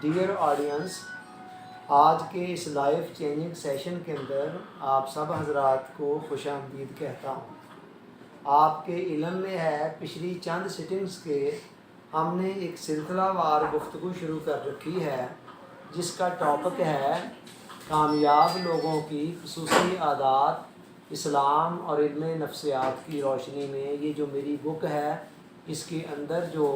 Dear audience, آج کے اس life changing session کے اندر آپ سب حضرات کو خوش آمدید کہتا ہوں۔ آپ کے علم میں ہے پچھلی چند سٹنگز کے ہم نے ایک سلسلہ وار گفتگو شروع کر رکھی ہے جس کا ٹاپک ہے کامیاب لوگوں کی خصوصی عادات اسلام اور علم نفسیات کی روشنی میں۔ یہ جو میری بک ہے اس کے اندر جو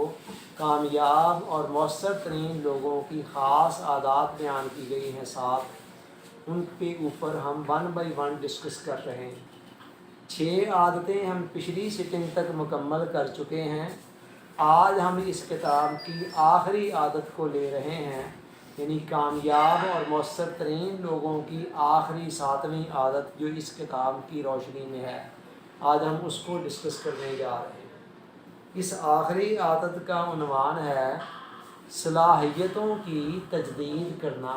کامیاب اور مؤثر ترین لوگوں کی خاص عادات بیان کی گئی ہیں، ساتھ ان کے اوپر ہم 1 بائی 1 ڈسکس کر رہے ہیں۔ 6 عادتیں ہم پچھلی سٹنگ تک مکمل کر چکے ہیں۔ آج ہم اس کتاب کی آخری عادت کو لے رہے ہیں، یعنی کامیاب اور مؤثر ترین لوگوں کی آخری 7ویں عادت جو اس کتاب کی روشنی میں ہے۔ آج ہم اس کو ڈسکس کرنے جا رہے ہیں۔ اس آخری عادت کا عنوان ہے صلاحیتوں کی تجدید کرنا۔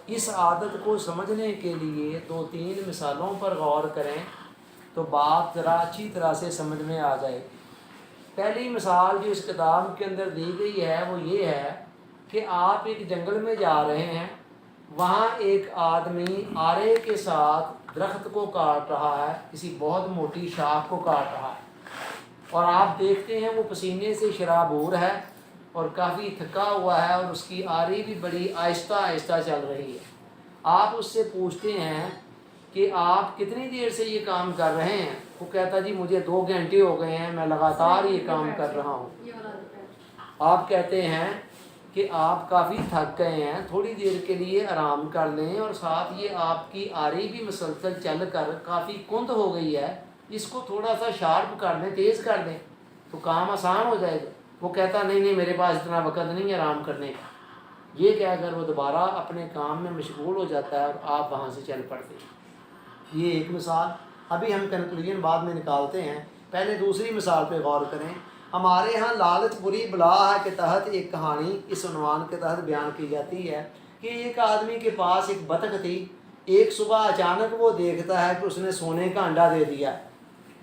اس عادت کو سمجھنے کے لیے 2-3 مثالوں پر غور کریں تو بات ذرا اچھی طرح سے سمجھ میں آ جائے۔ پہلی مثال جو اس کتاب کے اندر دی گئی ہے وہ یہ ہے کہ آپ ایک جنگل میں جا رہے ہیں، وہاں ایک آدمی آرے کے ساتھ درخت کو کاٹ رہا ہے، کسی بہت موٹی شاخ کو کاٹ رہا ہے، اور آپ دیکھتے ہیں وہ پسینے سے شرابور ہے اور کافی تھکا ہوا ہے اور اس کی آری بھی بڑی آہستہ آہستہ چل رہی ہے۔ آپ اس سے پوچھتے ہیں کہ آپ کتنی دیر سے یہ کام کر رہے ہیں؟ وہ کہتا جی مجھے 2 گھنٹے ہو گئے ہیں، میں لگاتار یہ کام کر رہا ہوں۔ آپ کہتے ہیں کہ آپ کافی تھک گئے ہیں، تھوڑی دیر کے لیے آرام کر لیں، اور ساتھ یہ آپ کی آری بھی مسلسل چل کر کافی کند ہو گئی ہے، اس کو تھوڑا سا شارپ کر دیں، تیز کر دیں تو کام آسان ہو جائے گا۔ وہ کہتا نہیں میرے پاس اتنا وقت نہیں ہے آرام کرنے کا۔ یہ کہہ کر وہ دوبارہ اپنے کام میں مشغول ہو جاتا ہے اور آپ وہاں سے چل پڑتے ہیں۔ یہ ایک مثال۔ ابھی ہم کنکلوژن بعد میں نکالتے ہیں، پہلے دوسری مثال پہ غور کریں۔ ہمارے ہاں لالچ بری بلا ہے کے تحت ایک کہانی اس عنوان کے تحت بیان کی جاتی ہے کہ ایک آدمی کے پاس ایک بطخ تھی۔ ایک صبح اچانک وہ دیکھتا ہے کہ اس نے سونے کا انڈا دے دیا۔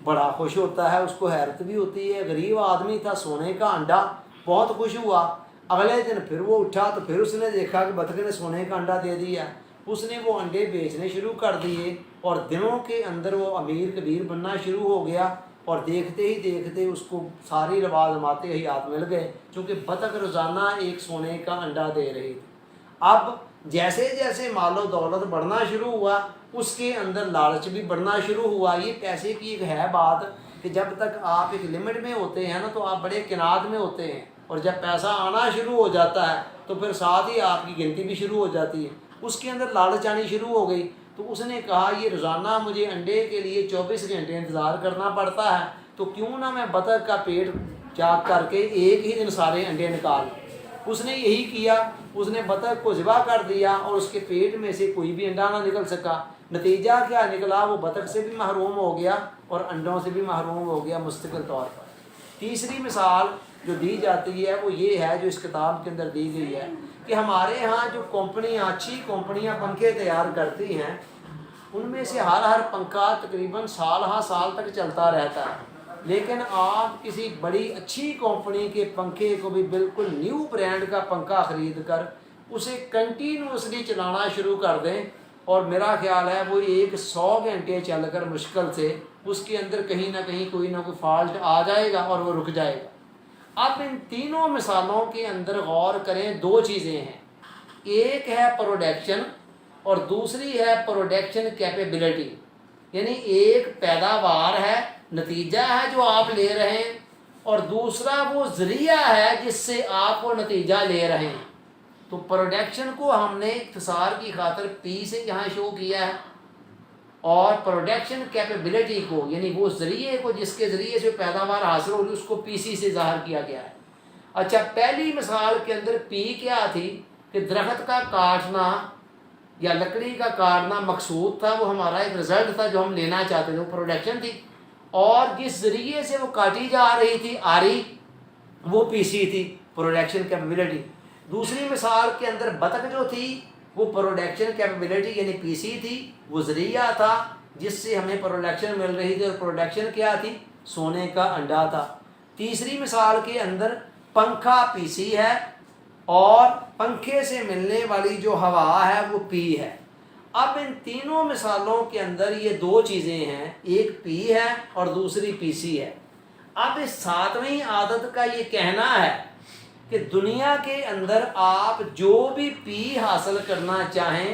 بڑا خوش ہوتا ہے، اس کو حیرت بھی ہوتی ہے، غریب آدمی تھا، سونے کا انڈا، بہت خوش ہوا۔ اگلے دن پھر وہ اٹھا تو پھر اس نے دیکھا کہ بطخ نے سونے کا انڈا دے دیا۔ اس نے وہ انڈے بیچنے شروع کر دیے اور دنوں کے اندر وہ امیر کبیر بننا شروع ہو گیا، اور دیکھتے ہی دیکھتے اس کو ساری لوازمات حیات مل گئے، چونکہ بطخ روزانہ ایک سونے کا انڈا دے رہی تھی۔ اب جیسے جیسے مال و دولت بڑھنا شروع ہوا اس کے اندر لالچ بھی بڑھنا شروع ہوا۔ یہ پیسے کی ایک ہے بات کہ جب تک آپ ایک لمٹ میں ہوتے ہیں نا تو آپ بڑے کناد میں ہوتے ہیں، اور جب پیسہ آنا شروع ہو جاتا ہے تو پھر ساتھ ہی آپ کی گنتی بھی شروع ہو جاتی ہے۔ اس کے اندر لالچ آنی شروع ہو گئی تو اس نے کہا یہ روزانہ مجھے انڈے کے لیے 24 گھنٹے انتظار کرنا پڑتا ہے، تو کیوں نہ میں بطخ کا پیٹ چاک کر کے ایک ہی دن سارے انڈے نکال۔ اس نے یہی کیا، اس نے بطخ کو ذبح کر دیا اور اس کے پیٹ میں سے کوئی بھی انڈا نہ نکل سکا۔ نتیجہ کیا نکلا؟ وہ بطخ سے بھی محروم ہو گیا اور انڈوں سے بھی محروم ہو گیا مستقل طور پر۔ تیسری مثال جو دی جاتی ہے وہ یہ ہے جو اس کتاب کے اندر دی گئی ہے کہ ہمارے ہاں جو کمپنیاں، اچھی کمپنیاں پنکھے تیار کرتی ہیں، ان میں سے ہر پنکھا تقریباً سال ہاں سال تک چلتا رہتا ہے، لیکن آپ کسی بڑی اچھی کمپنی کے پنکھے کو بھی بالکل نیو برانڈ کا پنکھا خرید کر اسے کنٹینیوسلی چلانا شروع کر دیں، اور میرا خیال ہے وہ 100 گھنٹے چل کر مشکل سے اس کے اندر کہیں نہ کہیں کوئی نہ کوئی فالٹ آ جائے گا اور وہ رک جائے گا۔ اب ان تینوں مثالوں کے اندر غور کریں، 2 چیزیں ہیں، ایک ہے پروڈکشن اور دوسری ہے پروڈکشن کیپیبلٹی، یعنی ایک پیداوار ہے، نتیجہ ہے جو آپ لے رہے ہیں، اور دوسرا وہ ذریعہ ہے جس سے آپ وہ نتیجہ لے رہے ہیں۔ تو پروڈکشن کو ہم نے اختصار کی خاطر پی سے یہاں شو کیا ہے، اور پروڈکشن کیپیبلٹی کو یعنی وہ ذریعے کو جس کے ذریعے سے پیداوار حاصل ہو رہی اس کو پی سی سے ظاہر کیا گیا ہے۔ اچھا، پہلی مثال کے اندر پی کیا تھی کہ درخت کا کاٹنا یا لکڑی کا کاٹنا مقصود تھا، وہ ہمارا ایک رزلٹ تھا جو ہم لینا چاہتے تھے، وہ پروڈکشن تھی، اور جس ذریعے سے وہ کاٹی جا رہی تھی آری، وہ پی سی تھی، پروڈکشن کیپیبلٹی۔ دوسری مثال کے اندر بطخ جو تھی وہ پروڈکشن کیپیبلٹی یعنی پی سی تھی، وہ ذریعہ تھا جس سے ہمیں پروڈکشن مل رہی تھی، اور پروڈکشن کیا تھی؟ سونے کا انڈا تھا۔ تیسری مثال کے اندر پنکھا پی سی ہے اور پنکھے سے ملنے والی جو ہوا ہے وہ پی ہے۔ اب ان تینوں مثالوں کے اندر یہ دو چیزیں ہیں، ایک پی ہے اور دوسری پی سی ہے۔ اب اس ساتویں عادت کا یہ کہنا ہے کہ دنیا کے اندر آپ جو بھی پی حاصل کرنا چاہیں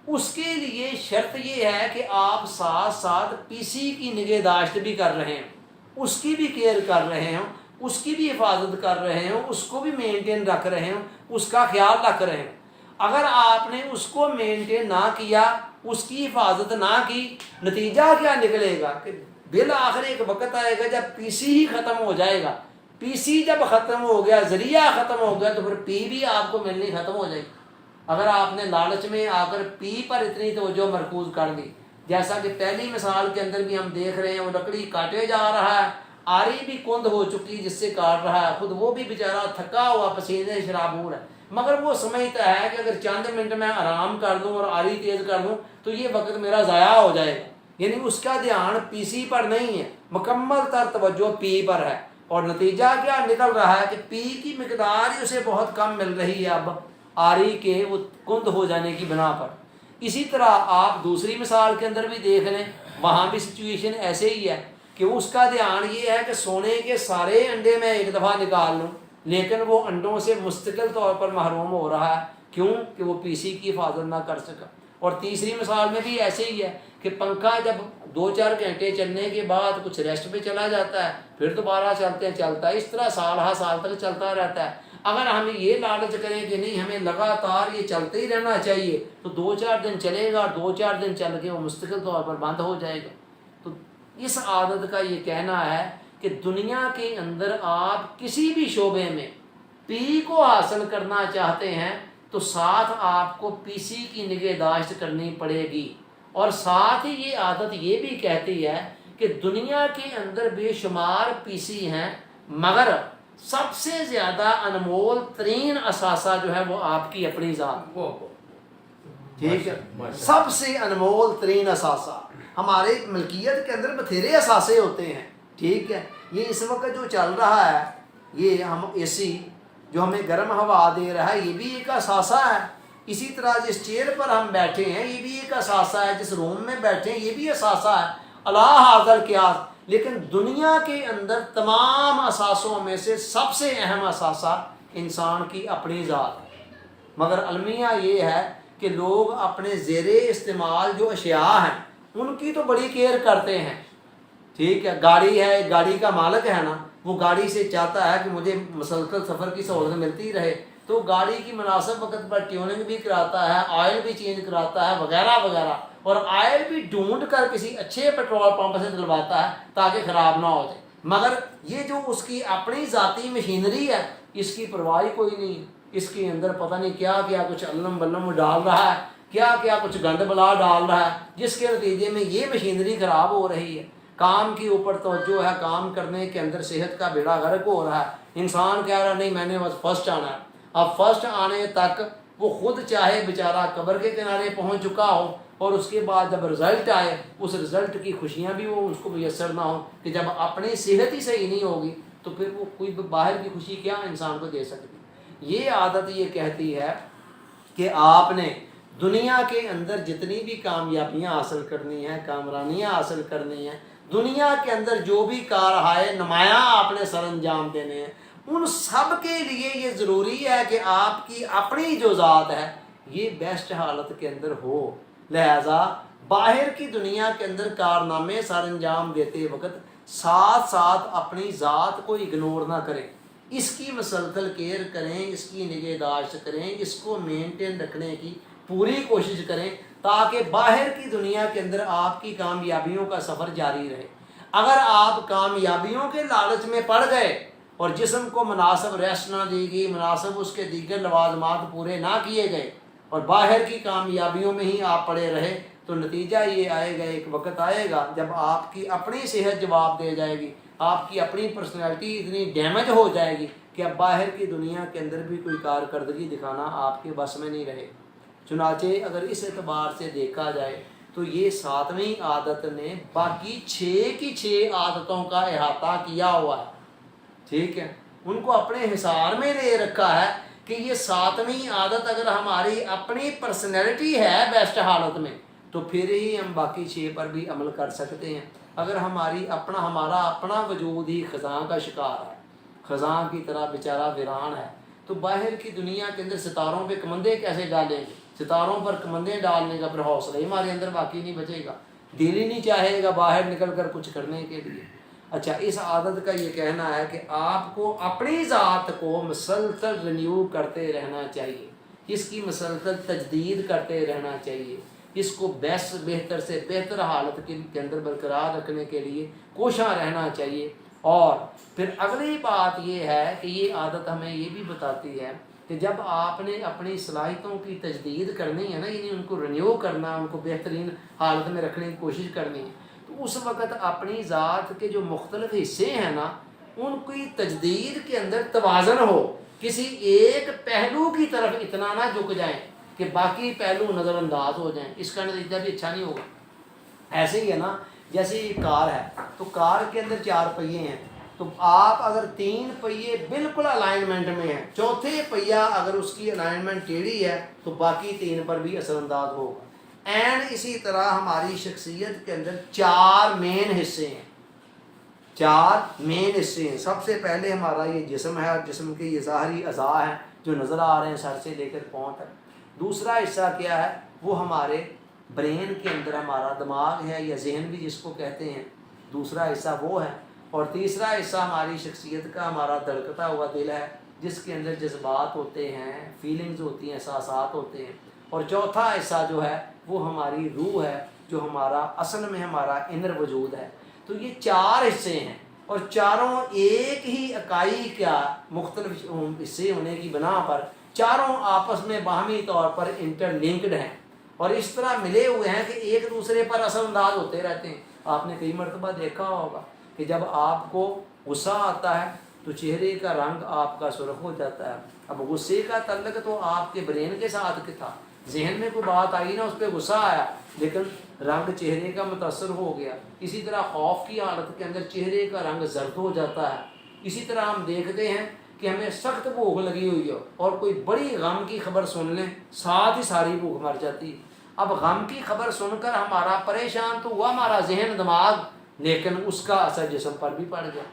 اس کے لیے شرط یہ ہے کہ آپ ساتھ ساتھ پی سی کی نگہداشت بھی کر رہے ہیں، اس کی بھی کیئر کر رہے ہوں، اس کی بھی حفاظت کر رہے ہوں، اس کو بھی مینٹین رکھ رہے ہوں، اس کا خیال رکھ رہے ہوں۔ اگر آپ نے اس کو مینٹین نہ کیا، اس کی حفاظت نہ کی، نتیجہ کیا نکلے گا کہ بالآخر ایک وقت آئے گا جب پی سی ہی ختم ہو جائے گا۔ پی سی جب ختم ہو گیا، ذریعہ ختم ہو گیا، تو پھر پی بھی آپ کو ملنی ختم ہو جائے گی۔ اگر آپ نے لالچ میں آ کر پی پر اتنی توجہ مرکوز کر دی، جیسا کہ پہلی مثال کے اندر بھی ہم دیکھ رہے ہیں، وہ لکڑی کاٹے جا رہا ہے، آری بھی کند ہو چکی جس سے کاٹ رہا ہے، خود وہ بھی بیچارہ تھکا ہوا پسینے شرابور ہے، مگر وہ سمجھتا ہے کہ اگر چند منٹ میں آرام کر دوں اور آری تیز کر دوں تو یہ وقت میرا ضائع ہو جائے گا۔ یعنی اس کا دھیان پی سی پر نہیں ہے، مکمل تر توجہ پی پر ہے، اور نتیجہ کیا نکل رہا ہے کہ پی کی مقدار ہی اسے بہت کم مل رہی ہے اب آری کے وہ کند ہو جانے کی بنا پر۔ اسی طرح آپ دوسری مثال کے اندر بھی دیکھ لیں، وہاں بھی سچویشن ایسے ہی ہے کہ اس کا دھیان یہ ہے کہ سونے کے سارے انڈے میں ایک دفعہ نکال لوں، لیکن وہ انڈوں سے مستقل طور پر محروم ہو رہا ہے، کیوں کہ وہ پی سی کی حفاظت نہ کر سکا۔ اور تیسری مثال میں بھی ایسے ہی ہے کہ پنکھا جب 2-4 گھنٹے چلنے کے بعد کچھ ریسٹ پہ چلا جاتا ہے، پھر دوبارہ چلتا ہے، اس طرح سال ہر سال تک چلتا رہتا ہے۔ اگر ہم یہ لالچ کریں کہ نہیں ہمیں لگاتار یہ چلتے ہی رہنا چاہیے، تو 2-4 دن چلے گا اور 2-4 دن چل کے وہ مستقل طور پر بند ہو جائے گا۔ تو اس عادت کا یہ کہنا ہے کہ دنیا کے اندر آپ کسی بھی شعبے میں پی کو حاصل کرنا چاہتے ہیں تو ساتھ آپ کو پی سی کی نگہداشت کرنی پڑے گی، اور ساتھ ہی یہ عادت یہ بھی کہتی ہے کہ دنیا کے اندر بے شمار پی سی ہیں، مگر سب سے زیادہ انمول ترین اثاثہ جو ہے وہ آپ کی اپنی ذات، ٹھیک ہے، سب سے انمول ترین اثاثہ۔ ہمارے ملکیت کے اندر بتھیرے اثاثے ہوتے ہیں، ٹھیک ہے، یہ اس وقت جو چل رہا ہے، یہ ہم اے سی جو ہمیں گرم ہوا دے رہا ہے، یہ بھی ایک اثاثہ ہے۔ اسی طرح جس چیئر پر ہم بیٹھے ہیں یہ بھی ایک اثاثہ ہے، جس روم میں بیٹھے ہیں یہ بھی اثاثہ ہے، اللہ حاضر قیاس۔ لیکن دنیا کے اندر تمام اثاثوں میں سے سب سے اہم اثاثہ انسان کی اپنی ذات ہے، مگر المیہ یہ ہے کہ لوگ اپنے زیر استعمال جو اشیاء ہیں ان کی تو بڑی کیئر کرتے ہیں، ٹھیک ہے، گاڑی ہے، گاڑی کا مالک ہے نا، وہ گاڑی سے چاہتا ہے کہ مجھے مسلسل سفر کی سہولت ملتی رہے، تو گاڑی کی مناسب وقت پر ٹیوننگ بھی کراتا ہے، آئل بھی چینج کراتا ہے وغیرہ وغیرہ، اور آئل بھی ڈھونڈ کر کسی اچھے پیٹرول پمپ سے دلواتا ہے تاکہ خراب نہ ہو جائے۔ مگر یہ جو اس کی اپنی ذاتی مشینری ہے اس کی پرواہ کوئی نہیں ہے، اس کے اندر پتہ نہیں کیا کیا کچھ علم بلم ڈال رہا ہے، کیا کیا کچھ گند بلا ڈال رہا ہے، جس کے نتیجے میں یہ مشینری خراب ہو رہی ہے۔ کام کے اوپر توجہ ہے، کام کرنے کے اندر صحت کا بیڑا غرق ہو رہا ہے، انسان کہہ رہا نہیں میں نے بس فرسٹ آنا ہے۔ اب فرسٹ آنے تک وہ خود چاہے بیچارہ قبر کے کنارے پہنچ چکا ہو، اور اس کے بعد جب رزلٹ آئے اس رزلٹ کی خوشیاں بھی وہ اس کو میسر نہ ہوں، کہ جب اپنی صحت ہی صحیح نہیں ہوگی تو پھر وہ کوئی باہر کی خوشی کیا انسان کو دے سکتی۔ یہ عادت یہ کہتی ہے کہ آپ نے دنیا کے اندر جتنی بھی کامیابیاں حاصل کرنی ہیں، کامرانیاں حاصل کرنی ہیں، دنیا کے اندر جو بھی کارہائے نمایاں آپ نے سر انجام دینے ہیں، ان سب کے لیے یہ ضروری ہے کہ آپ کی اپنی جو ذات ہے یہ بیسٹ حالت کے اندر ہو۔ لہذا باہر کی دنیا کے اندر کارنامے سر انجام دیتے وقت ساتھ ساتھ اپنی ذات کو اگنور نہ کریں، اس کی مسلسل کیئر کریں، اس کی نگہداشت کریں، اس کو مینٹین رکھنے کی پوری کوشش کریں تاکہ باہر کی دنیا کے اندر آپ کی کامیابیوں کا سفر جاری رہے۔ اگر آپ کامیابیوں کے لالچ میں پڑ گئے اور جسم کو مناسب ریسٹ نہ دی گئی، مناسب اس کے دیگر لوازمات پورے نہ کیے گئے، اور باہر کی کامیابیوں میں ہی آپ پڑے رہے، تو نتیجہ یہ آئے گا، ایک وقت آئے گا جب آپ کی اپنی صحت جواب دے جائے گی، آپ کی اپنی پرسنالٹی اتنی ڈیمیج ہو جائے گی کہ اب باہر کی دنیا کے اندر بھی کوئی کارکردگی دکھانا آپ کے بس میں نہیں رہے۔ چنانچہ اگر اس اعتبار سے دیکھا جائے تو یہ 7ویں عادت نے باقی 6 کی 6 عادتوں کا احاطہ کیا ہوا ہے، ٹھیک ہے، ان کو اپنے حصار میں لے رکھا ہے کہ یہ ساتویں عادت اگر ہماری اپنی پرسنالٹی ہے بیسٹ حالت میں تو پھر ہی ہم باقی 6 پر بھی عمل کر سکتے ہیں۔ اگر ہمارا اپنا وجود ہی خزاں کا شکار ہے، خزاں کی طرح بیچارہ ویران ہے، تو باہر کی دنیا کے اندر ستاروں پہ کمندیں کیسے ڈالیں گے؟ ستاروں پر کمندیں ڈالنے کا پھر حوصلہ ہی ہمارے اندر باقی نہیں بچے گا، دل ہی نہیں چاہے گا باہر نکل کر کچھ کرنے کے لیے۔ اچھا، اس عادت کا یہ کہنا ہے کہ آپ کو اپنی ذات کو مسلسل رینیو کرتے رہنا چاہیے، اس کی مسلسل تجدید کرتے رہنا چاہیے، اس کو بہتر سے بہتر حالت کے اندر برقرار رکھنے کے لیے کوشاں رہنا چاہیے۔ اور پھر اگلی بات یہ ہے کہ یہ عادت ہمیں یہ بھی بتاتی ہے کہ جب آپ نے اپنی صلاحیتوں کی تجدید کرنی ہے نا، یعنی ان کو رینیو کرنا، ان کو بہترین حالت میں رکھنے کی کوشش کرنی ہے، تو اس وقت اپنی ذات کے جو مختلف حصے ہیں نا، ان کی تجدید کے اندر توازن ہو، کسی ایک پہلو کی طرف اتنا نہ جھک جائیں کہ باقی پہلو نظر انداز ہو جائیں، اس کا نتیجہ بھی اچھا نہیں ہوگا۔ ایسے ہی ہے نا، جیسے یہ کار ہے تو کار کے اندر 4 پہیے ہیں، تو آپ اگر 3 پہیے بالکل الائنمنٹ میں ہیں، چوتھے پہیہ اگر اس کی الائنمنٹ ٹیڑھی ہے تو باقی 3 پر بھی اثر انداز ہوگا۔ اینڈ اسی طرح ہماری شخصیت کے اندر 4 مین حصے ہیں، 4 مین حصے ہیں۔ سب سے پہلے ہمارا یہ جسم ہے، اور جسم کے یہ ظاہری اعضاء ہیں جو نظر آ رہے ہیں سر سے لے کر پاؤں تک۔ دوسرا حصہ کیا ہے؟ وہ ہمارے برین کے اندر ہمارا دماغ ہے، یا ذہن بھی جس کو کہتے ہیں، دوسرا حصہ وہ ہے۔ اور تیسرا حصہ ہماری شخصیت کا ہمارا دھڑکتا ہوا دل ہے، جس کے اندر جذبات ہوتے ہیں، فیلنگز ہوتی ہیں، احساسات ہوتے ہیں۔ اور چوتھا حصہ جو ہے وہ ہماری روح ہے، جو ہمارا اصل میں ہمارا انر وجود ہے۔ تو یہ 4 حصے ہیں، اور چاروں ایک ہی اکائی کا مختلف حصے ہونے کی بنا پر چاروں آپس میں باہمی طور پر انٹر لنکڈ ہیں، اور اس طرح ملے ہوئے ہیں کہ ایک دوسرے پر اثر انداز ہوتے رہتے ہیں۔ آپ نے کئی مرتبہ دیکھا ہوگا کہ جب آپ کو غصہ آتا ہے تو چہرے کا رنگ آپ کا سرخ ہو جاتا ہے۔ اب غصے کا تعلق تو آپ کے برین کے ساتھ تھا، ذہن میں کوئی بات آئی نا، اس پہ غصہ آیا، لیکن رنگ چہرے کا متاثر ہو گیا۔ اسی طرح خوف کی حالت کے اندر چہرے کا رنگ زرد ہو جاتا ہے۔ اسی طرح ہم دیکھتے ہیں کہ ہمیں سخت بھوک لگی ہوئی ہو اور کوئی بڑی غم کی خبر سن لیں، ساتھ ہی ساری بھوک مر جاتی ہے۔ اب غم کی خبر سن کر ہمارا پریشان تو ہوا ہمارا ذہن دماغ، لیکن اس کا اثر جسم پر بھی پڑ گیا۔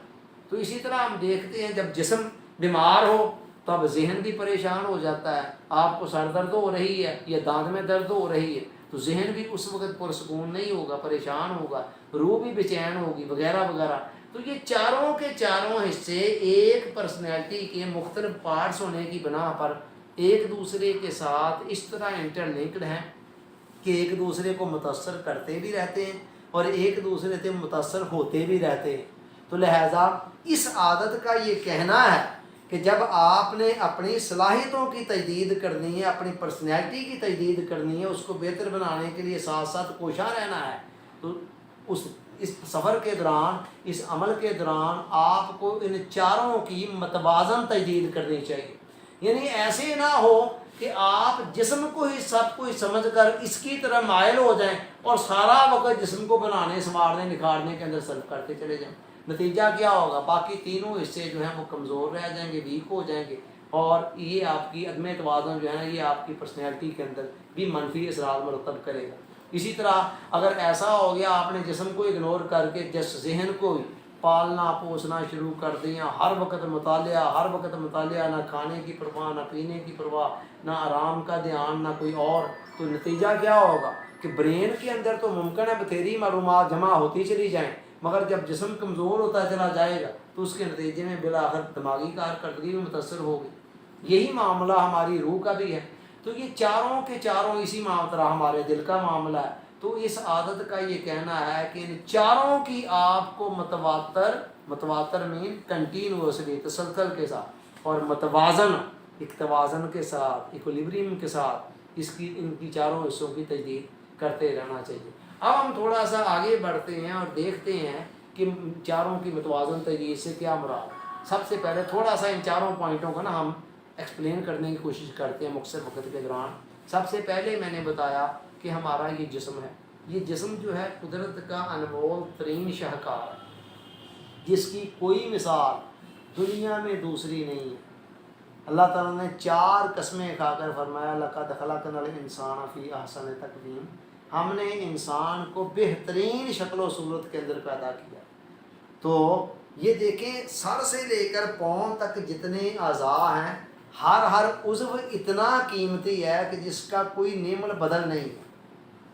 تو اسی طرح ہم دیکھتے ہیں جب جسم بیمار ہو تو اب ذہن بھی پریشان ہو جاتا ہے۔ آپ کو سر درد ہو رہی ہے یا دانت میں درد ہو رہی ہے تو ذہن بھی اس وقت پرسکون نہیں ہوگا، پریشان ہوگا، روح بھی بے چین ہوگی، وغیرہ وغیرہ۔ تو یہ چاروں کے چاروں حصے ایک پرسنالٹی کے مختلف پارٹس ہونے کی بنا پر ایک دوسرے کے ساتھ اس طرح انٹر لنکڈ ہیں کہ ایک دوسرے کو متاثر کرتے بھی رہتے ہیں اور ایک دوسرے سے متاثر ہوتے بھی رہتے ہیں۔ تو لہٰذا اس عادت کا یہ کہنا ہے کہ جب آپ نے اپنی صلاحیتوں کی تجدید کرنی ہے، اپنی پرسنالٹی کی تجدید کرنی ہے، اس کو بہتر بنانے کے لیے ساتھ ساتھ کوشاں رہنا ہے، تو اس سفر کے دوران، اس عمل کے دوران آپ کو ان چاروں کی متوازن تجدید کرنی چاہیے۔ یعنی ایسے نہ ہو کہ آپ جسم کو ہی سب کچھ سمجھ کر اس کی طرح مائل ہو جائیں اور سارا وقت جسم کو بنانے، سنوارنے، نکھارنے کے اندر صرف کرتے چلے جائیں۔ نتیجہ کیا ہوگا؟ باقی تینوں حصے جو ہیں وہ کمزور رہ جائیں گے، ویک ہو جائیں گے، اور یہ آپ کی عدم توازن جو ہے نا، یہ آپ کی پرسنالٹی کے اندر بھی منفی اثرات مرتب کرے گا۔ اسی طرح اگر ایسا ہو گیا آپ نے جسم کو اگنور کر کے جس ذہن کو پالنا پوسنا شروع کر دیا، ہر وقت مطالعہ، نہ کھانے کی پرواہ، نہ پینے کی پرواہ، نہ آرام کا دھیان، نہ کوئی اور، تو نتیجہ کیا ہوگا کہ برین کے اندر تو ممکن ہے بتھیری معلومات جمع ہوتی چلی جائیں، مگر جب جسم کمزور ہوتا چلا جائے گا تو اس کے نتیجے میں بالآخر دماغی کارکردگی میں متاثر ہوگی۔ یہی معاملہ ہماری روح کا بھی ہے۔ تو یہ چاروں کے چاروں اسی طرح ہمارے دل کا معاملہ ہے۔ تو اس عادت کا یہ کہنا ہے کہ ان چاروں کی آپ کو متواتر مین کنٹینیوسلی، تسلسل کے ساتھ، اور متوازن، ایک توازن کے ساتھ، ایکولیبریم کے ساتھ ان کی چاروں حصوں کی تجدید کرتے رہنا چاہیے۔ اب ہم تھوڑا سا آگے بڑھتے ہیں اور دیکھتے ہیں کہ چاروں کی متوازن تجدید سے کیا مراد۔ سب سے پہلے تھوڑا سا ان چاروں پوائنٹوں کو نا ہم ایکسپلین کرنے کی کوشش کرتے ہیں مختصر وقت کے دوران۔ سب سے پہلے میں نے بتایا کہ ہمارا یہ جسم ہے، یہ جسم جو ہے قدرت کا انمول ترین شاہکار ہے، جس کی کوئی مثال دنیا میں دوسری نہیں ہے۔ اللہ تعالیٰ نے 4 قسمیں کھا کر فرمایا لقد خلقنا الانسان فی احسن تقویم، ہم نے انسان کو بہترین شکل و صورت کے اندر پیدا کیا۔ تو یہ دیکھیں سر سے لے کر پاؤں تک جتنے اعضاء ہیں، ہر عضو اتنا قیمتی ہے کہ جس کا کوئی نعم البدل نہیں ہے۔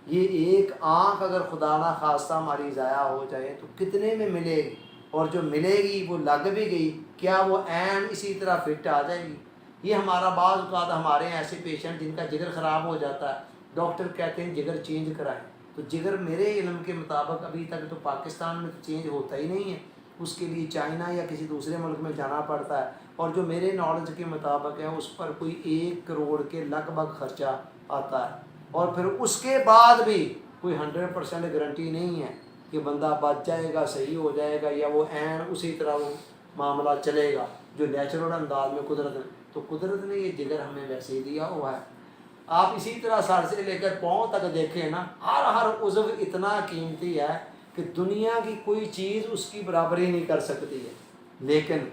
یہ ایک آنکھ اگر خدا نہ خواستہ ہماری ضائع ہو جائے تو کتنے میں ملے گی، اور جو ملے گی وہ لگ بھی گئی، کیا وہ عین اسی طرح فٹ آ جائے گی؟ یہ ہمارا بعض اوقات ہمارے ایسے پیشنٹ جن کا جگر خراب ہو جاتا ہے، ڈاکٹر کہتے ہیں جگر چینج کرائیں، تو جگر میرے علم کے مطابق ابھی تک تو پاکستان میں تو چینج ہوتا ہی نہیں ہے، اس کے لیے چائنا یا کسی دوسرے ملک میں جانا پڑتا ہے، اور جو میرے نالج کے مطابق ہے اس پر کوئی 1 کروڑ کے لگ بھگ خرچہ آتا ہے، اور پھر اس کے بعد بھی کوئی 100% گارنٹی نہیں ہے کہ بندہ بچ جائے گا، صحیح ہو جائے گا، یا وہ عین اسی طرح وہ معاملہ چلے گا جو نیچرل انداز میں قدرت نے۔ تو قدرت نے یہ جگر ہمیں ویسے ہی دیا ہوا ہے۔ آپ اسی طرح سر سے لے کر پاؤں تک دیکھیں نا، ہر عضو اتنا قیمتی ہے کہ دنیا کی کوئی چیز اس کی برابری نہیں کر سکتی ہے، لیکن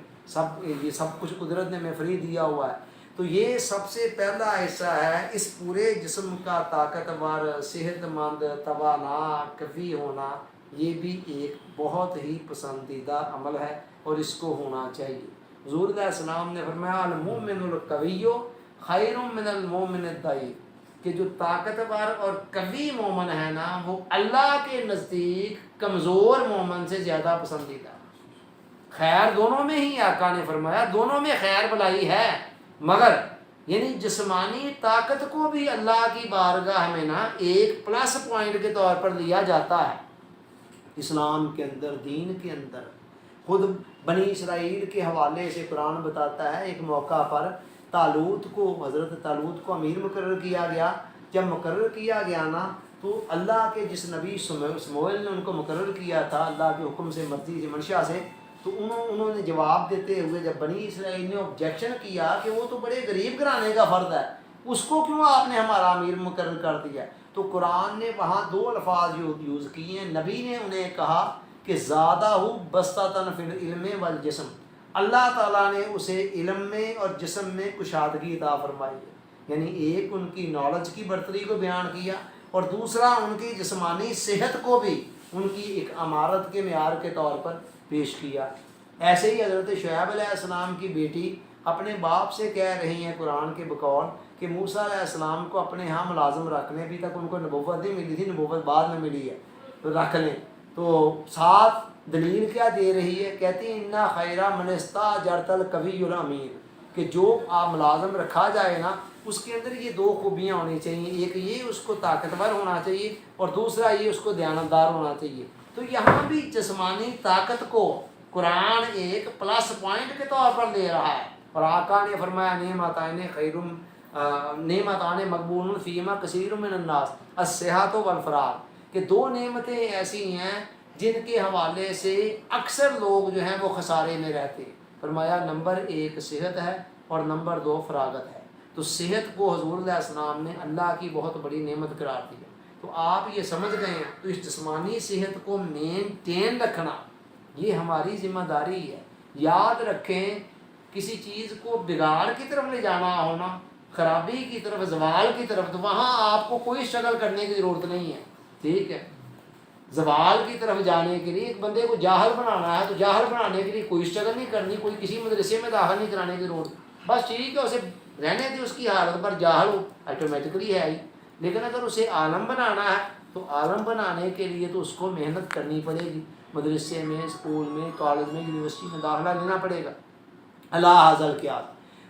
یہ سب کچھ قدرت نے ہمیں فری دیا ہوا ہے۔ تو یہ سب سے پہلا حصہ ہے اس پورے جسم کا طاقتور، صحت مند، توانا، قوی ہونا، یہ بھی ایک بہت ہی پسندیدہ عمل ہے اور اس کو ہونا چاہیے۔ حضور علیہ السلام نے فرمایا المؤمن القوی خیر من المؤمن الضعیف، کہ جو طاقتور اور قوی مومن ہے نا وہ اللہ کے نزدیک کمزور مومن سے زیادہ پسندیدہ۔ خیر دونوں میں ہی آقا نے فرمایا دونوں میں خیر بلائی ہے، مگر یعنی جسمانی طاقت کو بھی اللہ کی بارگاہ میں نا ایک پلس پوائنٹ کے طور پر لیا جاتا ہے۔ اسلام کے اندر، دین کے اندر، خود بنی اسرائیل کے حوالے سے قرآن بتاتا ہے ایک موقع پر حضرت طالوت کو امیر مقرر کیا گیا۔ جب مقرر کیا گیا نا تو اللہ کے جس نبی سموئیل نے ان کو مقرر کیا تھا اللہ کے حکم سے، مرضی سے، منشا سے، تو انہوں نے جواب دیتے ہوئے جب بنی اسرائیل نے آبجیکشن کیا کہ وہ تو بڑے غریب گھرانے کا فرد ہے، اس کو کیوں آپ نے ہمارا امیر مقرر کر دیا؟ تو قرآن نے وہاں 2 الفاظ یوز کیے ہیں۔ نبی نے انہیں کہا کہ زادہ بسطۃ فی العلم والجسم، اللہ تعالیٰ نے اسے علم میں اور جسم میں کشادگی عطا فرمائی ہے، یعنی ایک ان کی نالج کی برتری کو بیان کیا، اور دوسرا ان کی جسمانی صحت کو بھی ان کی ایک امارت کے معیار کے طور پر پیش کیا۔ ایسے ہی حضرت شعیب علیہ السلام کی بیٹی اپنے باپ سے کہہ رہی ہیں قرآن کے بقول کہ موسیٰ علیہ السلام کو اپنے ہاں ملازم رکھ لیں، ابھی تک ان کو نبوت نہیں ملی تھی، نبوت بعد میں ملی ہے، تو رکھ لیں۔ تو ساتھ دلیل کیا دے رہی ہے؟ کہتی ہیں انا خیرہ من استاجرت القوی الامین، کہ جو آپ ملازم رکھا جائے نا اس کے اندر یہ 2 خوبیاں ہونی چاہیے، ایک یہ اس کو طاقتور ہونا چاہیے، اور دوسرا یہ اس کو دیانتدار ہونا چاہیے۔ تو یہاں بھی جسمانی طاقت کو قرآن ایک پلس پوائنٹ کے طور پر لے رہا ہے، اور آقا نے فرمایا نعمتان مقبول فیما کثیر من الناس الصحت والفراغ، کہ 2 نعمتیں ایسی ہیں جن کے حوالے سے اکثر لوگ جو ہیں وہ خسارے میں رہتے ہیں۔ فرمایا نمبر 1 صحت ہے اور نمبر 2 فراغت ہے۔ تو صحت کو حضور علیہ السلام نے اللہ کی بہت بڑی نعمت قرار دیا۔ تو آپ یہ سمجھ گئے ہیں، تو اس جسمانی صحت کو مینٹین رکھنا یہ ہماری ذمہ داری ہے۔ یاد رکھیں کسی چیز کو بگاڑ کی طرف لے جانا ہونا، خرابی کی طرف، زوال کی طرف، تو وہاں آپ کو کوئی اسٹرگل کرنے کی ضرورت نہیں ہے، ٹھیک ہے؟ زوال کی طرف جانے کے لیے ایک بندے کو جاہل بنانا ہے تو جاہل بنانے کے لیے کوئی اسٹرگل نہیں کرنی، کوئی کسی مدرسے میں داخل نہیں کرانے کی ضرورت، بس ٹھیک ہے اسے رہنے دے اس کی حالت پر، جاہل ہو آٹومیٹکلی ہے ہی۔ لیکن اگر اسے عالم بنانا ہے تو عالم بنانے کے لیے تو اس کو محنت کرنی پڑے گی، مدرسے میں، اسکول میں، کالج میں، یونیورسٹی میں داخلہ لینا پڑے گا۔ اللہ حاضل کیا۔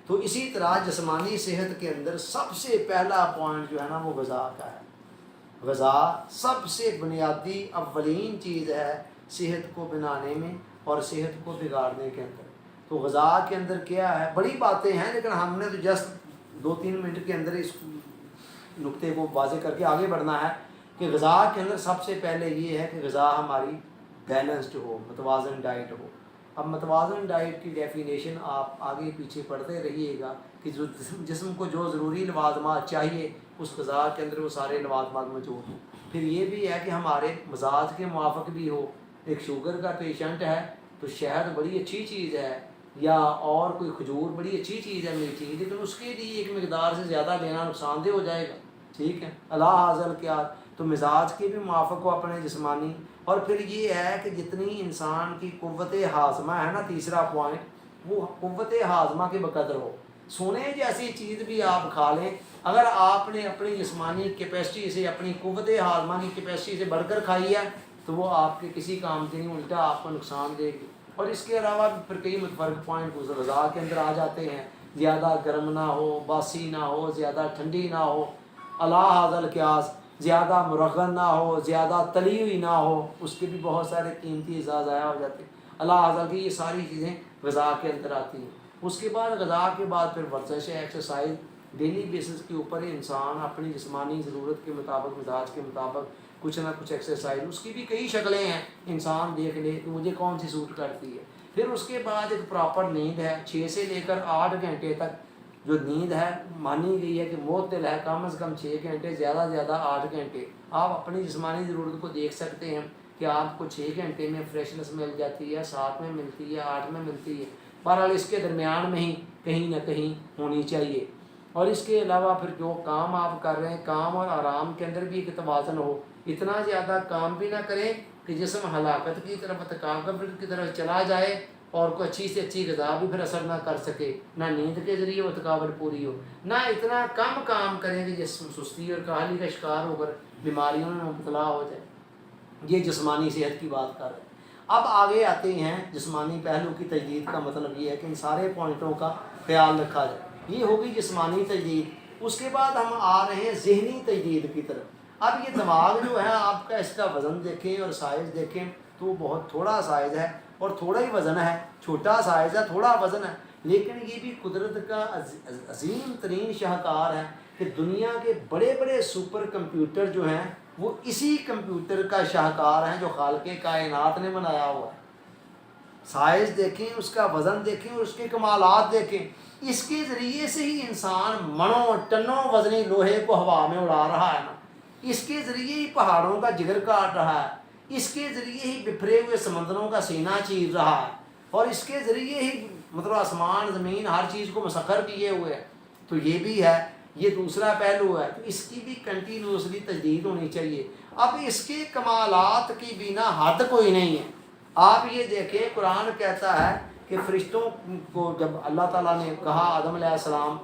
تو اسی طرح جسمانی صحت کے اندر سب سے پہلا پوائنٹ جو ہے نا وہ غذا کا ہے۔ غذا سب سے بنیادی اولین چیز ہے صحت کو بنانے میں اور صحت کو بگاڑنے کے اندر۔ تو غذا کے اندر کیا ہے؟ بڑی باتیں ہیں لیکن ہم نے تو جسٹ 2-3 منٹ کے اندر اس نقطے کو واضح کر کے آگے بڑھنا ہے کہ غذا کے اندر سب سے پہلے یہ ہے کہ غذا ہماری بیلنسڈ ہو، متوازن ڈائٹ ہو۔ اب متوازن ڈائٹ کی ڈیفینیشن آپ آگے پیچھے پڑھتے رہیے گا کہ جو جسم کو جو ضروری لوازمات چاہیے اس غذا کے اندر وہ سارے لوازمات موجود ہوں۔ پھر یہ بھی ہے کہ ہمارے مزاج کے موافق بھی ہو۔ ایک شوگر کا پیشنٹ ہے تو شہد بڑی اچھی چیز ہے، یا اور کوئی کھجور بڑی اچھی چیز ہے میٹھی، لیکن اس کے لیے ایک مقدار سے زیادہ لینا نقصان دہ ہو جائے گا، ٹھیک ہے، اللہ حاصل کیا، تو مزاج کے بھی موافق ہو اپنے جسمانی. اور پھر یہ ہے کہ جتنی انسان کی قوت ہاضمہ ہے نا، تیسرا پوائنٹ، وہ قوت ہاضمہ کے بقدر ہو. سونے جیسی چیز بھی آپ کھا لیں، اگر آپ نے اپنی جسمانی کیپیسٹی سے، اپنی قوت ہاضمہ کی کیپیسٹی سے بڑھ کر کھائی ہے تو وہ آپ کے کسی کام کی نہیں، الٹا آپ کو نقصان دے گی. اور اس کے علاوہ بھی پھر کئی متفرق پوائنٹ غذا کے اندر آ جاتے ہیں، زیادہ گرم نہ ہو، باسی نہ ہو، زیادہ ٹھنڈی نہ ہو، اللہ حاضل قیاس، زیادہ مرغن نہ ہو، زیادہ تلی ہوئی نہ ہو، اس کے بھی بہت سارے قیمتی اجزاء ضائع ہو جاتے ہیں. اللہ حاضل کی یہ ساری چیزیں غذا کے اندر آتی ہیں. اس کے بعد غذا کے بعد پھر ورزش ہے، ایکسرسائز. ڈیلی بیسس کے اوپر انسان اپنی جسمانی ضرورت کے مطابق، مزاج کے مطابق کچھ نہ کچھ ایکسرسائز، اس کی بھی کئی شکلیں ہیں، انسان دیکھ لے کہ مجھے کون سی سوٹ کرتی ہے. پھر اس کے بعد ایک پراپر نیند ہے، 6 سے لے کر 8 گھنٹے تک جو نیند ہے مانی گئی ہے کہ معتدل ہے، کم از کم 6 گھنٹے، زیادہ سے زیادہ 8 گھنٹے. آپ اپنی جسمانی ضرورت کو دیکھ سکتے ہیں کہ آپ کو 6 گھنٹے میں فریشنس مل جاتی ہے، 7 میں ملتی ہے، 8 میں ملتی ہے، بہرحال اس کے درمیان میں ہی کہیں نہ کہیں ہونی چاہیے. اور اس کے علاوہ پھر جو کام آپ کر رہے ہیں، کام اور آرام کے اندر بھی ایک توازن ہو. اتنا زیادہ کام بھی نہ کریں کہ جسم ہلاکت کی طرف، تکابر کی طرف چلا جائے اور کوئی اچھی سے اچھی غذا بھی پھر اثر نہ کر سکے، نہ نیند کے ذریعے وہ تکابر پوری ہو، نہ اتنا کم کام کریں کہ جسم سستی اور کاہلی کا شکار ہو کر بیماریوں میں مبتلا ہو جائے. یہ جسمانی صحت کی بات کر رہے ہیں. اب آگے آتے ہیں جسمانی پہلو کی تجدید کا مطلب یہ ہے کہ ان سارے پوائنٹوں کا خیال رکھا جائے. یہ ہوگی جسمانی تجدید. اس کے بعد ہم آ رہے ہیں ذہنی تجدید کی طرف. اب یہ دماغ جو ہے آپ کا، اس کا وزن دیکھیں اور سائز دیکھیں تو وہ بہت تھوڑا سائز ہے اور تھوڑا ہی وزن ہے، چھوٹا سائز ہے، تھوڑا وزن ہے، لیکن یہ بھی قدرت کا عظیم ترین شاہکار ہے کہ دنیا کے بڑے بڑے سپر کمپیوٹر جو ہیں وہ اسی کمپیوٹر کا شاہکار ہیں جو خالق کائنات نے بنایا ہوا ہے. سائز دیکھیں، اس کا وزن دیکھیں اور اس کے کمالات دیکھیں. اس کے ذریعے سے ہی انسان منوں ٹنوں وزنی لوہے کو ہوا میں اڑا رہا ہے نا، اس کے ذریعے ہی پہاڑوں کا جگر کاٹ رہا ہے، اس کے ذریعے ہی بکھرے ہوئے سمندروں کا سینہ چیر رہا ہے، اور اس کے ذریعے ہی مطلب آسمان زمین ہر چیز کو مسخر کیے ہوئے ہیں. تو یہ بھی ہے، یہ دوسرا پہلو ہے. تو اس کی بھی کنٹینیوسلی تجدید ہونی چاہیے. اب اس کے کمالات کی بھی نہ حد کوئی نہیں ہے. آپ یہ دیکھیں، قرآن کہتا ہے کہ فرشتوں کو جب اللہ تعالیٰ نے کہا آدم علیہ السلام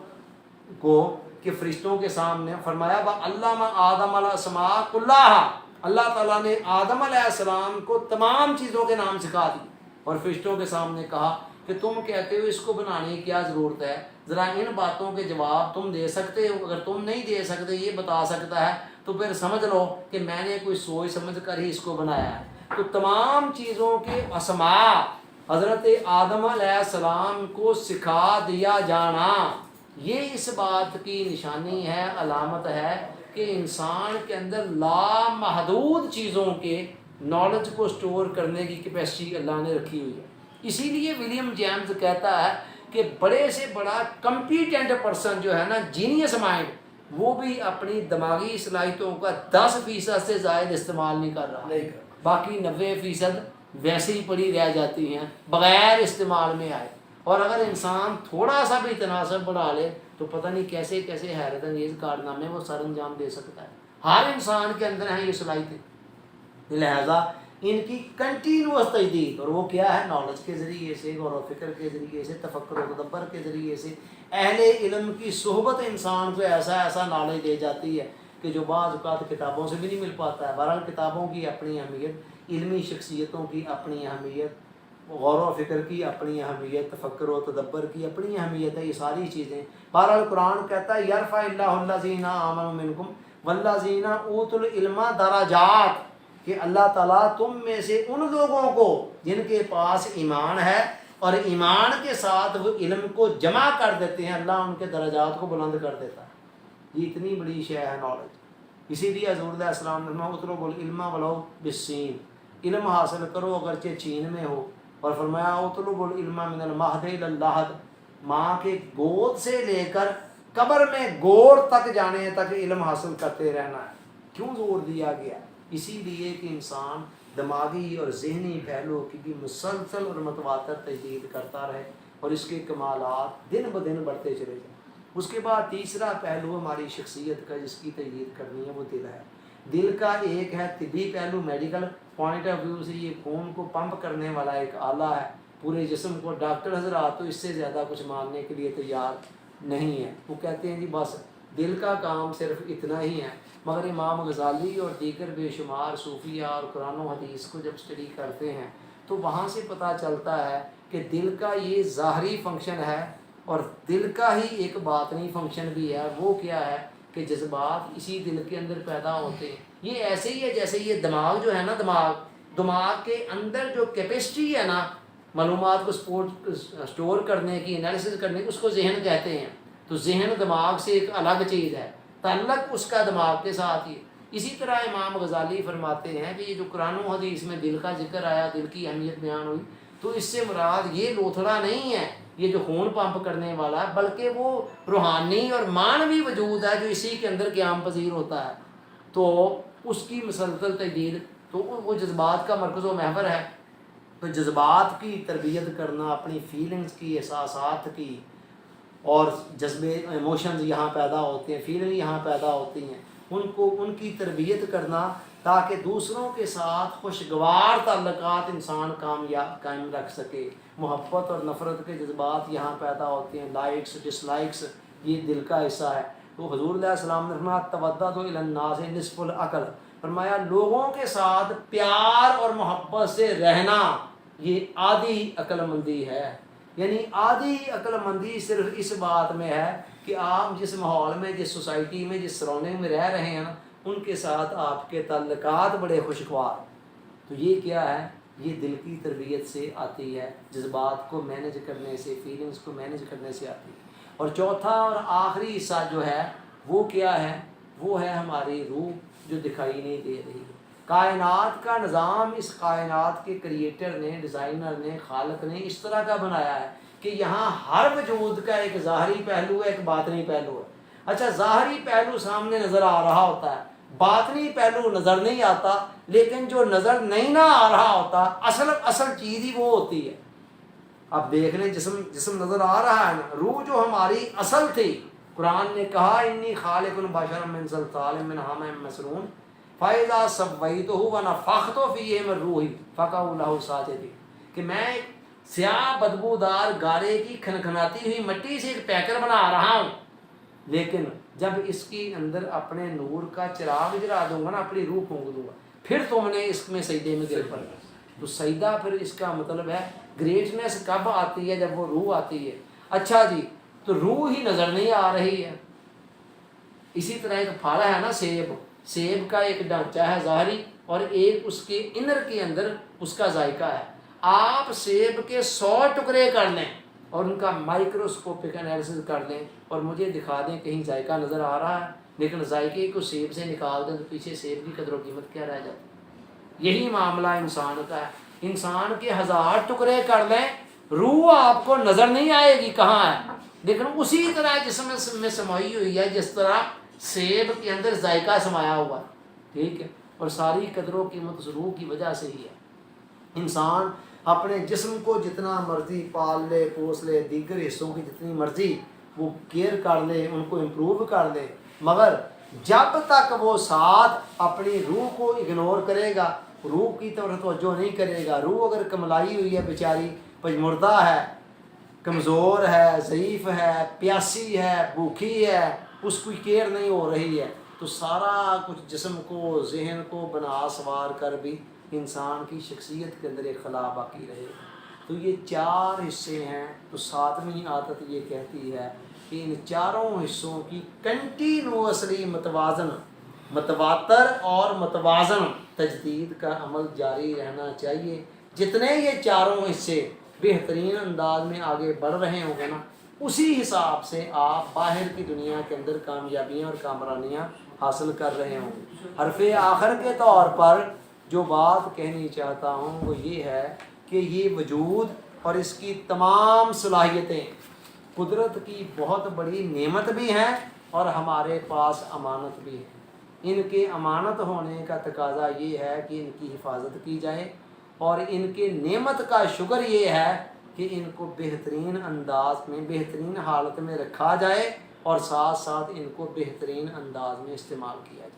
کو کہ فرشتوں کے سامنے فرمایا علّمَ آدم الاسماء کلھا، اللہ تعالیٰ نے آدم علیہ السلام کو تمام چیزوں کے نام سکھا دی اور فرشتوں کے سامنے کہا کہ تم کہتے ہو اس کو بنانے کی کیا ضرورت ہے، ذرا ان باتوں کے جواب تم دے سکتے ہو؟ اگر تم نہیں دے سکتے، یہ بتا سکتا ہے تو پھر سمجھ لو کہ میں نے کوئی سوچ سمجھ کر ہی اس کو بنایا ہے. تو تمام چیزوں کے اسماء حضرت آدم علیہ السلام کو سکھا دیا جانا، یہ اس بات کی نشانی ہے، علامت ہے کہ انسان کے اندر لامحدود چیزوں کے نالج کو سٹور کرنے کی کیپیسٹی اللہ نے رکھی ہوئی ہے. اسی لیے ولیم جیمز کہتا ہے کہ بڑے سے بڑا کمپیٹنٹ پرسن جو ہے نا، جینیس مائنڈ، وہ بھی اپنی دماغی صلاحیتوں کا 10% سے زائد استعمال نہیں کر رہا، باقی 90% ویسے ہی پڑی رہ جاتی ہیں بغیر استعمال میں آئے. اور اگر انسان تھوڑا سا بھی تناسب بڑھا لے تو پتہ نہیں کیسے کیسے حیرت انگیز کارنامے وہ سر انجام دے سکتا ہے. ہر انسان کے اندر ہیں یہ صلاحیتیں، لہذا ان کی کنٹینیوس تجدید. اور وہ کیا ہے؟ نالج کے ذریعے سے، غور و فکر کے ذریعے سے، تفکر و تدبر کے ذریعے سے. اہل علم کی صحبت انسان کو ایسا ایسا نالج دے جاتی ہے کہ جو بعض اوقات کتابوں سے بھی نہیں مل پاتا ہے. بہرحال کتابوں کی اپنی اہمیت، علمی شخصیتوں کی اپنی اہمیت، غور و فکر کی اپنی اہمیت، تفکر و تدبر کی اپنی اہمیت ہے، یہ ساری چیزیں. بہرحال قرآن کہتا ہے یرفع اللہ الذین آمنوا منکم والذین اوتوا العلم درجات، کہ اللہ تعالیٰ تم میں سے ان لوگوں کو جن کے پاس ایمان ہے اور ایمان کے ساتھ وہ علم کو جمع کر دیتے ہیں، اللہ ان کے درجات کو بلند کر دیتا ہے. یہ اتنی بڑی شے ہے نالج. اسی لیے حضور علیہ السلام نے فرمایا اطلبوا العلم ولو بالسین، علم حاصل کرو اگرچہ چین میں ہو. اور فرمایا اطلبوا العلم من المہد الی اللحد، ماں کے گود سے لے کر قبر میں گور تک جانے تک علم حاصل کرتے رہنا ہے. کیوں زور دیا گیا؟ اسی لیے کہ انسان دماغی اور ذہنی پہلو کی بھی مسلسل اور متواتر تجدید کرتا رہے. اور اس کے کمالات دن بدن بڑھتے چلے جائیں۔ اس کے بعد تیسرا پہلو ہماری شخصیت کا جس کی تجدید کرنی ہے وہ دل ہے۔ دل کا ایک ہے طبی پہلو، میڈیکل پوائنٹ آف ویو سے یہ خون کو پمپ کرنے والا ایک آلہ ہے پورے جسم کو۔ ڈاکٹر حضرات تو اس سے زیادہ کچھ ماننے کے لیے تیار نہیں ہے، وہ کہتے ہیں جی بس دل کا کام صرف اتنا ہی ہے۔ مگر امام غزالی اور دیگر بے شمار صوفیہ اور قرآن و حدیث کو جب اسٹڈی کرتے ہیں تو وہاں سے پتہ چلتا ہے کہ دل کا یہ ظاہری فنکشن ہے اور دل کا ہی ایک باطنی فنکشن بھی ہے۔ وہ کیا ہے کہ جذبات اسی دل کے اندر پیدا ہوتے ہیں۔ یہ ایسے ہی ہے جیسے یہ دماغ جو ہے نا، دماغ کے اندر جو کیپیسٹی ہے نا معلومات کو سٹور کرنے کی، انالیسس کرنے کی، اس کو ذہن کہتے ہیں۔ تو ذہن دماغ سے ایک الگ چیز ہے، تعلق اس کا دماغ کے ساتھ ہی۔ اسی طرح امام غزالی فرماتے ہیں کہ یہ جو قرآن و حدیث میں دل کا ذکر آیا، دل کی اہمیت بیان ہوئی، تو اس سے مراد یہ لوتھڑا نہیں ہے یہ جو خون پمپ کرنے والا ہے، بلکہ وہ روحانی اور معنوی وجود ہے جو اسی کے اندر قیام پذیر ہوتا ہے۔ تو اس کی مسلسل تجدید، تو وہ جذبات کا مرکز و محور ہے۔ تو جذبات کی تربیت کرنا، اپنی فیلنگز کی، احساسات کی، اور جذبے ایموشنز یہاں پیدا ہوتے ہیں، فیلنگ یہاں پیدا ہوتی ہیں، ان کی تربیت کرنا تاکہ دوسروں کے ساتھ خوشگوار تعلقات انسان قائم رکھ سکے۔ محبت اور نفرت کے جذبات یہاں پیدا ہوتے ہیں، لائکس ڈس لائکس یہ دل کا حصہ ہے۔ تو حضور علیہ السلام نے فرمایا تودد الی الناس نصف العقل، فرمایا لوگوں کے ساتھ پیار اور محبت سے رہنا یہ آدھی عقل مندی ہے۔ یعنی آدھی عقل مندی صرف اس بات میں ہے کہ آپ جس ماحول میں، جس سوسائٹی میں، جس سراؤنڈنگ میں رہ رہے ہیں نا، ان کے ساتھ آپ کے تعلقات بڑے خوشگوار۔ تو یہ کیا ہے؟ یہ دل کی تربیت سے آتی ہے، جذبات کو مینیج کرنے سے، فیلنگز کو مینیج کرنے سے آتی ہے۔ اور چوتھا اور آخری حصہ جو ہے وہ کیا ہے؟ وہ ہے ہماری روح جو دکھائی نہیں دے رہی ہے۔ کائنات کا نظام اس کائنات کے کریٹر نے، ڈیزائنر نے، خالق نے اس طرح کا بنایا ہے کہ یہاں ہر وجود کا ایک ظاہری پہلو ہے، ایک باطنی پہلو ہے۔ اچھا، ظاہری پہلو سامنے نظر آ رہا ہوتا ہے، باطنی پہلو نظر نہیں آتا، لیکن جو نظر نہیں نہ آ رہا ہوتا اصل چیز ہی وہ ہوتی ہے۔ اب دیکھ لیں، جسم نظر آ رہا ہے نا، روح جو ہماری اصل تھی، قرآن نے کہا انی خالق بشرا من صلصال من حمأ مسنون فَإِذَا سَوَّيْتُهُ وَنَفَخْتُ فِيهِ مِن رُوحِي فَقَعُوا لَهُ ساجدین، کہ میں ایک سیاہ بدبودار گارے کی کھنکھناتی ہوئی مٹی سے ایک پیکر بنا رہا ہوں، لیکن جب اس کی اندر اپنے نور کا چراغ جلا دوں گا نا، اپنی روح پھونک دوں گا، پھر تم نے اس میں سجدے میں گر پڑنا۔ تو سجدہ پھر اس کا مطلب ہے گریٹنیس کب آتی ہے؟ جب وہ روح آتی ہے۔ اچھا جی، تو روح ہی نظر نہیں آ رہی ہے۔ اسی طرح ایک پھل ہے نا، سیب کا ایک ڈھانچہ ہے ظاہری، اور ایک اس کے انر کے اندر اس کا ذائقہ ہے۔ آپ سیب کے 100 ٹکڑے کر لیں اور ان کا مائکروسکوپک انالیسس کر لیں اور مجھے دکھا دیں کہیں ذائقہ نظر آ رہا ہے، لیکن ذائقے کو سیب سے نکال دیں تو پیچھے سیب کی قدر و قیمت کیا رہ جاتی؟ یہی معاملہ انسان کا ہے۔ انسان کے 1000 ٹکڑے کر لیں، روح آپ کو نظر نہیں آئے گی کہاں ہے، لیکن اسی طرح جسم میں سمائی ہوئی ہے جس طرح سیب کے اندر ذائقہ سمایا ہوا ہے، ٹھیک ہے، اور ساری قدر و قیمت اس روح کی وجہ سے ہی ہے۔ انسان اپنے جسم کو جتنا مرضی پال لے، پوس لے، دیگر حصوں کی جتنی مرضی وہ کیئر کر لے، ان کو امپروو کر لے، مگر جب تک وہ ساتھ اپنی روح کو اگنور کرے گا، روح کی طرف توجہ نہیں کرے گا، روح اگر کملائی ہوئی ہے، بیچاری پجمردہ ہے، کمزور ہے، ضعیف ہے، پیاسی ہے، بھوکی ہے، اس کی کیئر نہیں ہو رہی ہے، تو سارا کچھ جسم کو، ذہن کو بنا سوار کر بھی انسان کی شخصیت کے اندر ایک خلا باقی رہے گا۔ تو یہ 4 حصے ہیں۔ تو 7ویں عادت یہ کہتی ہے کہ ان چاروں حصوں کی کنٹینوسلی متواتر اور متوازن تجدید کا عمل جاری رہنا چاہیے۔ جتنے یہ چاروں حصے بہترین انداز میں آگے بڑھ رہے ہوں گے نا، اسی حساب سے آپ باہر کی دنیا کے اندر کامیابیاں اور کامرانیاں حاصل کر رہے ہوں گے۔ حرف آخر کے طور پر جو بات کہنی چاہتا ہوں وہ یہ ہے کہ یہ وجود اور اس کی تمام صلاحیتیں قدرت کی بہت بڑی نعمت بھی ہیں اور ہمارے پاس امانت بھی ہے۔ ان کے امانت ہونے کا تقاضا یہ ہے کہ ان کی حفاظت کی جائے، اور ان کے نعمت کا شکر یہ ہے کہ ان کو بہترین انداز میں بہترین حالت میں رکھا جائے اور ساتھ ساتھ ان کو بہترین انداز میں استعمال کیا جائے۔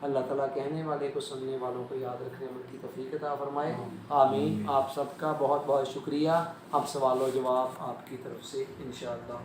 اللہ تعالیٰ کہنے والے کو سننے والوں کو یاد رکھنے والوں کی توفیق عطا فرمائے، آمین۔ آپ سب کا بہت بہت شکریہ۔ اب سوال و جواب آپ کی طرف سے انشاءاللہ